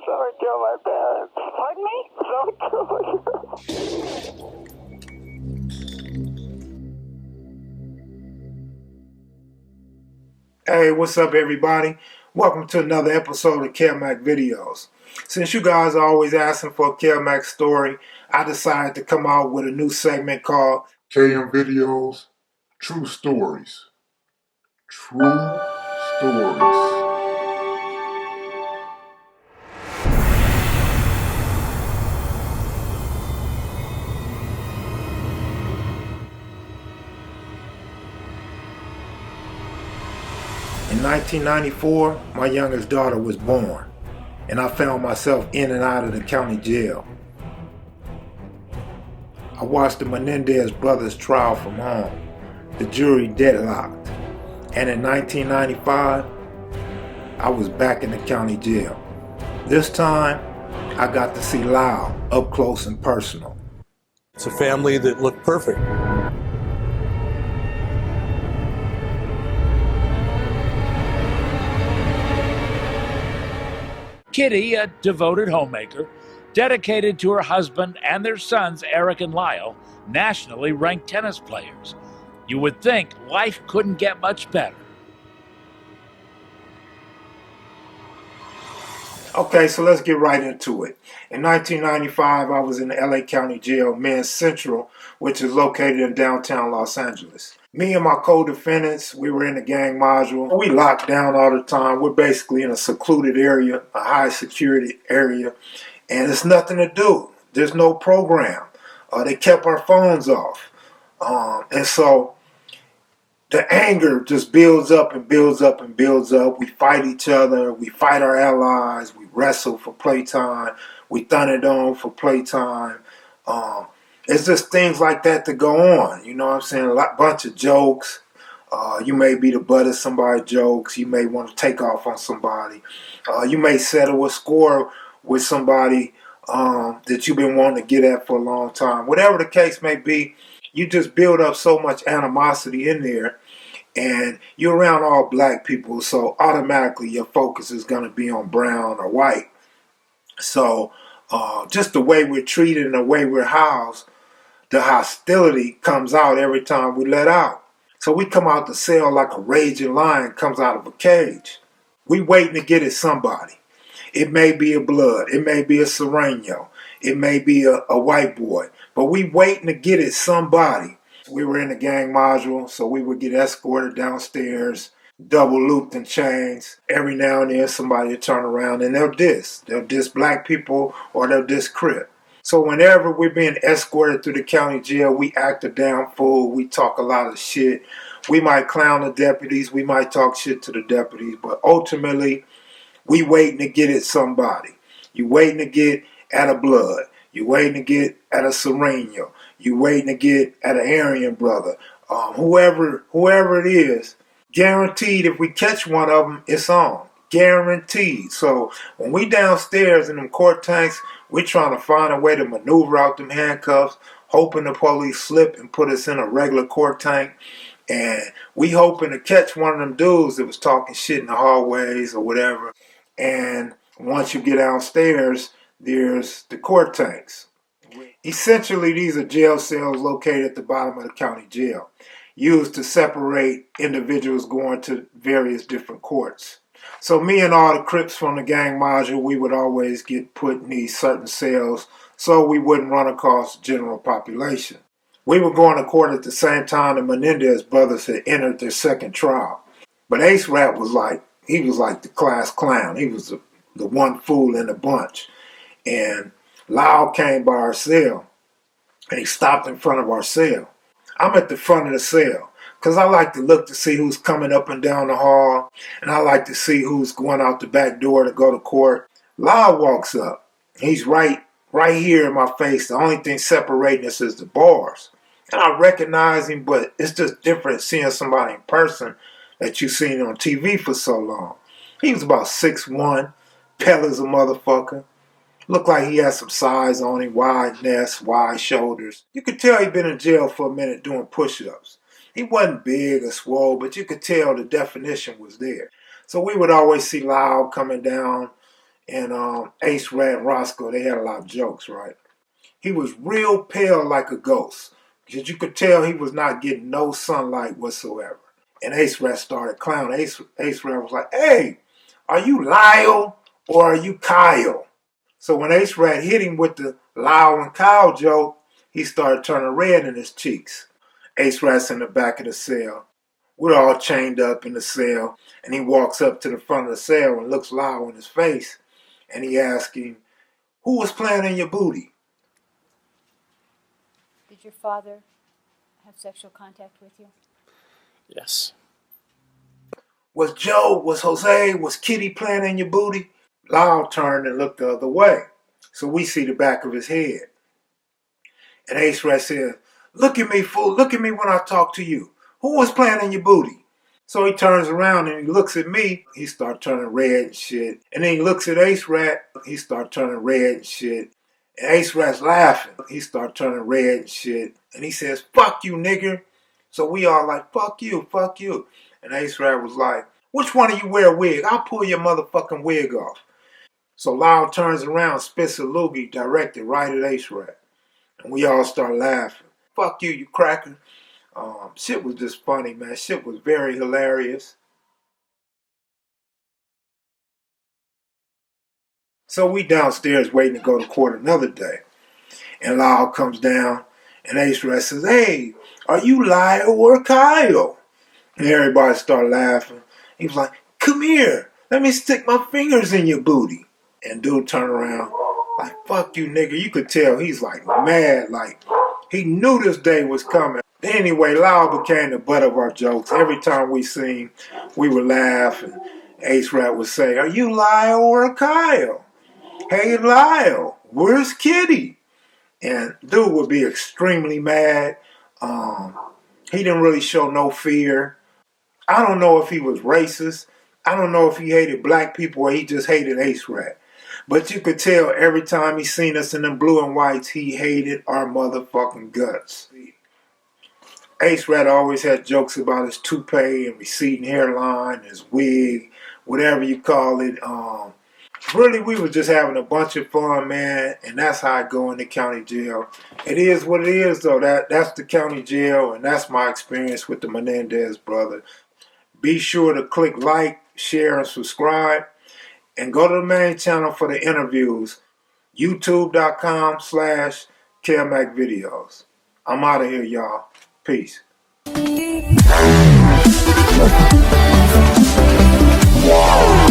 Someone killed my parents. Pardon me? Someone killed Hey, what's up, everybody? Welcome to another episode of KMAC Videos. Since you guys are always asking for a KMAC story, I decided to come out with a new segment called KM Videos, True Stories. True Stories. In 1994, my youngest daughter was born, and I found myself in and out of the county jail. I watched the Menendez brothers' trial from home, the jury deadlocked, and in 1995, I was back in the county jail. This time, I got to see Lyle up close and personal. It's a family that looked perfect. Kitty, a devoted homemaker, dedicated to her husband and their sons, Eric and Lyle, nationally ranked tennis players. You would think life couldn't get much better. Okay, so let's get right into it. In 1995, I was in the LA County Jail, Men's Central, which is located in downtown Los Angeles. Me and my co-defendants, we were in the gang module. We locked down all the time. We're basically in a secluded area, a high security area, and it's nothing to do. There's no program. They kept our phones off. And so the anger just builds up and builds up and builds up. We fight each other. We fight our allies. We wrestle for playtime. We thunderdome for playtime. It's just things like that to go on. You know what I'm saying? Bunch of jokes. You may be the butt of somebody's jokes. You may want to take off on somebody. You may settle a score with somebody that you've been wanting to get at for a long time. Whatever the case may be, you just build up so much animosity in there, and you're around all black people, so automatically your focus is going to be on brown or white. So just the way we're treated and the way we're housed, the hostility comes out every time we let out. So we come out the cell like a raging lion comes out of a cage. We waiting to get at somebody. It may be a blood. It may be a Sereno. It may be a white boy. But we waiting to get at somebody. We were in the gang module, so we would get escorted downstairs, double looped in chains. Every now and then somebody would turn around and they'll diss. They'll diss black people or they'll diss Crip. So whenever we're being escorted through the county jail, we act a damn fool. We talk a lot of shit. We might clown the deputies. We might talk shit to the deputies. But ultimately, we waiting to get at somebody. You waiting to get at a blood. You waiting to get at a Sereno. You waiting to get at an Aryan brother. Whoever it is, guaranteed if we catch one of them, it's on. Guaranteed. So when we downstairs in them court tanks, we're trying to find a way to maneuver out them handcuffs, hoping the police slip and put us in a regular court tank. And we hoping to catch one of them dudes that was talking shit in the hallways or whatever. And once you get downstairs, there's the court tanks. Essentially, these are jail cells located at the bottom of the county jail, used to separate individuals going to various different courts. So me and all the Crips from the gang module, we would always get put in these certain cells so we wouldn't run across the general population. We were going to court at the same time the Menendez brothers had entered their second trial. But Ace Rap was like the class clown. He was the one fool in the bunch. And Lyle came by our cell, and he stopped in front of our cell. I'm at the front of the cell, because I like to look to see who's coming up and down the hall, and I like to see who's going out the back door to go to court. Lyle walks up. He's right here in my face. The only thing separating us is the bars. And I recognize him, but it's just different seeing somebody in person that you've seen on TV for so long. He was about 6'1", pale as a motherfucker. Looked like he had some size on him, wide necks, wide shoulders. You could tell he'd been in jail for a minute doing push-ups. He wasn't big or swole, but you could tell the definition was there. So we would always see Lyle coming down And Ace Rat and Roscoe, they had a lot of jokes, right? He was real pale like a ghost, because you could tell he was not getting no sunlight whatsoever. And Ace Rat started clowning. Ace Rat was like, "Hey, are you Lyle or are you Kyle?" So when Ace Rat hit him with the Lyle and Kyle joke, he started turning red in his cheeks. Ace Rat's in the back of the cell. We're all chained up in the cell, and he walks up to the front of the cell and looks Lyle in his face, and he asks him, "Who was playing in your booty?" Did your father have sexual contact with you? Yes. Was Joe, was Jose, was Kitty playing in your booty? Lyle turned and looked the other way, so we see the back of his head. And Ace Rat said, "Look at me, fool, look at me when I talk to you. Who was playing in your booty?" So he turns around and he looks at me. He starts turning red and shit. And then he looks at Ace Rat. He starts turning red and shit. And Ace Rat's laughing. He starts turning red and shit. And he says, "Fuck you, nigger." So we all like, "Fuck you, fuck you." And Ace Rat was like, "Which one of you wear a wig? I'll pull your motherfucking wig off." So Lyle turns around, spits a loogie directed right at Ace Rat. And we all start laughing. "Fuck you, you cracker." Shit was just funny, man. Shit was very hilarious. So we downstairs waiting to go to court another day. And Lyle comes down and Ace Rat says, "Hey, are you Lyle or Kyle?" And everybody started laughing. He was like, "Come here. Let me stick my fingers in your booty." And dude turned around like, "Fuck you, nigga." You could tell he's like mad. Like he knew this day was coming. Anyway, Lyle became the butt of our jokes. Every time we seen, we would laugh. And Ace Rat would say, "Are you Lyle or Kyle? Hey, Lyle, where's Kitty?" And dude would be extremely mad. He didn't really show no fear. I don't know if he was racist. I don't know if he hated black people or he just hated Ace Rat. But you could tell every time he seen us in them blue and whites, he hated our motherfucking guts. Ace Rat always had jokes about his toupee and receding hairline, his wig, whatever you call it. Really, we were just having a bunch of fun, man, and that's how I go in the county jail. It is what it is, though. That's the county jail, and that's my experience with the Menendez brother. Be sure to click like, share, and subscribe, and go to the main channel for the interviews, youtube.com/KMacVideos. I'm out of here, y'all. Peace. Wow.